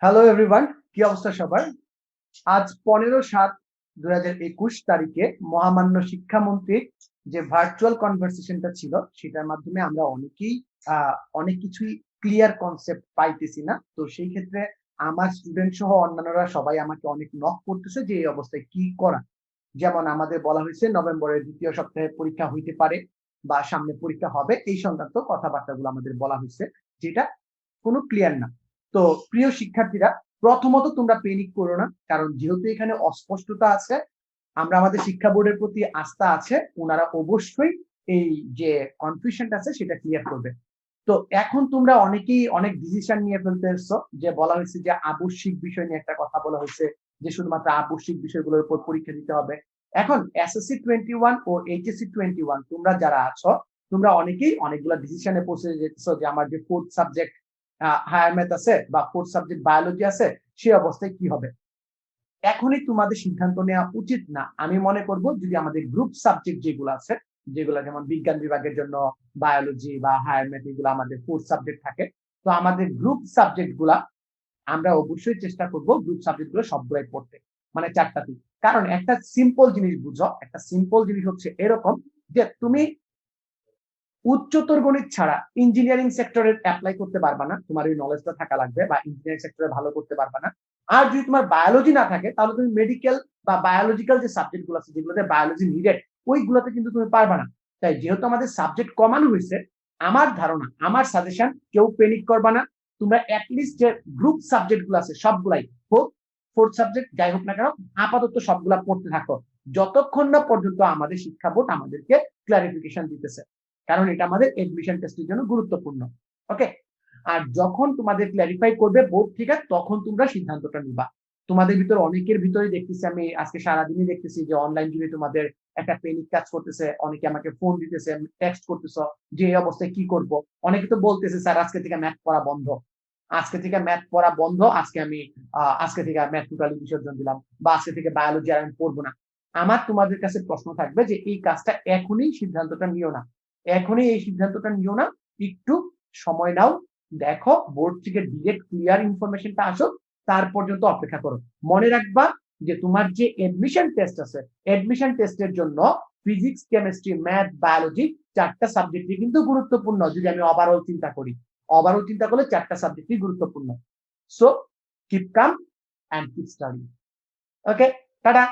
Hello everyone, কি অবস্থা সবার? আজ 15/7/2021 তারিখে মহামান্য শিক্ষামন্ত্রীর যে ভার্চুয়াল কনভারসেশনটা ছিল সেটার মাধ্যমে আমরা অনেকেই অনেক কিছুই ক্লিয়ার কনসেপ্ট পাইতেছি না। তো সেই ক্ষেত্রে আমার স্টুডেন্ট সহ অন্যান্যরা সবাই আমাকে অনেক নক করতেছে যে এই অবস্থায় কি করা। যেমন আমাদের বলা হয়েছে নভেম্বরের ২য় সপ্তাহে পরীক্ষা হইতে পারে বা সামনে পরীক্ষা হবে, এই সংক্রান্ত কথাবার্তাগুলো আমাদের বলা হয়েছে, যেটা কোনো ক্লিয়ার না। তো প্রিয় শিক্ষার্থীরা, প্রথমত তোমরা প্যানিক করো না, কারণ যেহেতু এখানে অস্পষ্টতা আছে, আমরা আমাদের শিক্ষা বোর্ডের প্রতি আস্থা আছে, ওনারা অবশ্যই এই যে কনফিউশনটা আছে সেটা ক্লিয়ার করবে। তো এখন তোমরা অনেকেই অনেক ডিসিশন নিয়ে ফেলতে এসছো, যে বলা হয়েছে যে আবশ্যিক বিষয় নিয়ে একটা কথা বলা হয়েছে, যে শুধুমাত্র আবশ্যিক বিষয়গুলোর উপর পরীক্ষা দিতে হবে। এখন এসএসসি 21 ও এইচএসসি 21 তোমরা যারা আছো, তোমরা অনেকেই অনেকগুলো ডিসিশনে পৌঁছে যেতেছো যে আমার যে ফোর্থ সাবজেক্ট হায়ার ম্যাথ আছে বা ফোর্থ সাবজেক্ট বায়োলজি আছে, সেই অবস্থায় কি হবে। এখনই তোমাদের সিদ্ধান্ত নেওয়া উচিত না। আমি মনে করব যদি আমাদের গ্রুপ সাবজেক্ট যেগুলো আছে, যেগুলো যেমন বিজ্ঞান বিভাগের জন্য বায়োলজি বা হায়ার ম্যাথ, এগুলো আমাদের ফোর্থ সাবজেক্ট থাকে। তো আমাদের গ্রুপ সাবজেক্ট গুলা আমরা অবশ্যই চেষ্টা করব গ্রুপ সাবজেক্ট গুলো সবগুলাই পড়তে, মানে 4টাতে। কারণ একটা সিম্পল জিনিস বুঝো, একটা সিম্পল জিনিস হচ্ছে এরকম যে তুমি উচ্চতর গণিত ছাড়া ইঞ্জিনিয়ারিং সেক্টরে অ্যাপ্লাই করতে পারবা না, তোমার এই নলেজটা থাকা লাগবে, বা ইঞ্জিনিয়ারিং সেক্টরে ভালো করতে পারবা না। আর যদি তোমার বায়োলজি না থাকে, তাহলে তুমি মেডিকেল বা বায়োলজিক্যাল যে সাবজেক্ট গুলো আছে, যেগুলোতে বায়োলজি নিডেড, ওইগুলোতে কিন্তু তুমি পারবা না। তাই যেহেতু আমাদের সাবজেক্ট কমানো হয়েছে, আমার ধারণা, আমার সাজেশন, কেউ প্যানিক করবা না। তোমরা অ্যাটলিস্ট যে গ্রুপ সাবজেক্ট গুলো আছে সবগুলাই হোক, ফোর্থ সাবজেক্ট যাই হোক না কেন, আপাতত সবগুলা পড়তে থাকো, যতক্ষণ না পর্যন্ত আমাদের শিক্ষা বোর্ড আমাদেরকে ক্লারিফিকেশন দিতেছে। কারণ এটা আমাদের এডমিশন টেস্টের জন্য গুরুত্বপূর্ণ। ওকে, আর যখন তোমাদের ক্লারিফাই করবে বোর্ড থেকে, তখন তোমরা সিদ্ধান্তটা নিবা। তোমাদের ভিতর অনেকের ভিতরে দেখতেছি, আমি আজকে সারাদিনই দেখতেছি যে অনলাইন যুগে তোমাদের একটা প্যানিক কাজ করতেছে। অনেকে আমাকে ফোন দিতেছে, টেক্সট করতেছ যে এই অবস্থায় কি করব। অনেকে তো বলতেছে স্যার আজকে থেকে ম্যাথ পড়া বন্ধ, আজকে থেকে ম্যাথ পড়া বন্ধ, আজকে থেকে ম্যাথ টোটালি বিসর্জন দিলাম, বা আজকে থেকে বায়োলজি আর আমি পড়বো না। আমার তোমাদের কাছে প্রশ্ন থাকবে যে এই কাজটা এখনই সিদ্ধান্তটা নিও না, এখনই এই সিদ্ধান্তটা নিও না, একটু সময় নাও, দেখো বোর্ড থেকে ডিরেক্ট ক্লিয়ার ইনফরমেশনটা আসো, তার পর্যন্ত অপেক্ষা করো। মনে রাখবা যে তোমার যে এডমিশন টেস্ট আছে, এডমিশন টেস্টের জন্য ফিজিক্স, কেমিস্ট্রি, ম্যাথ, বায়োলজি 4টা সাবজেক্টই কিন্তু গুরুত্বপূর্ণ। যদি আমি ওভারঅল চিন্তা করি, ওভারঅল চিন্তা করলে 4টা সাবজেক্টই গুরুত্বপূর্ণ। So keep calm and keep study. Okay, tata.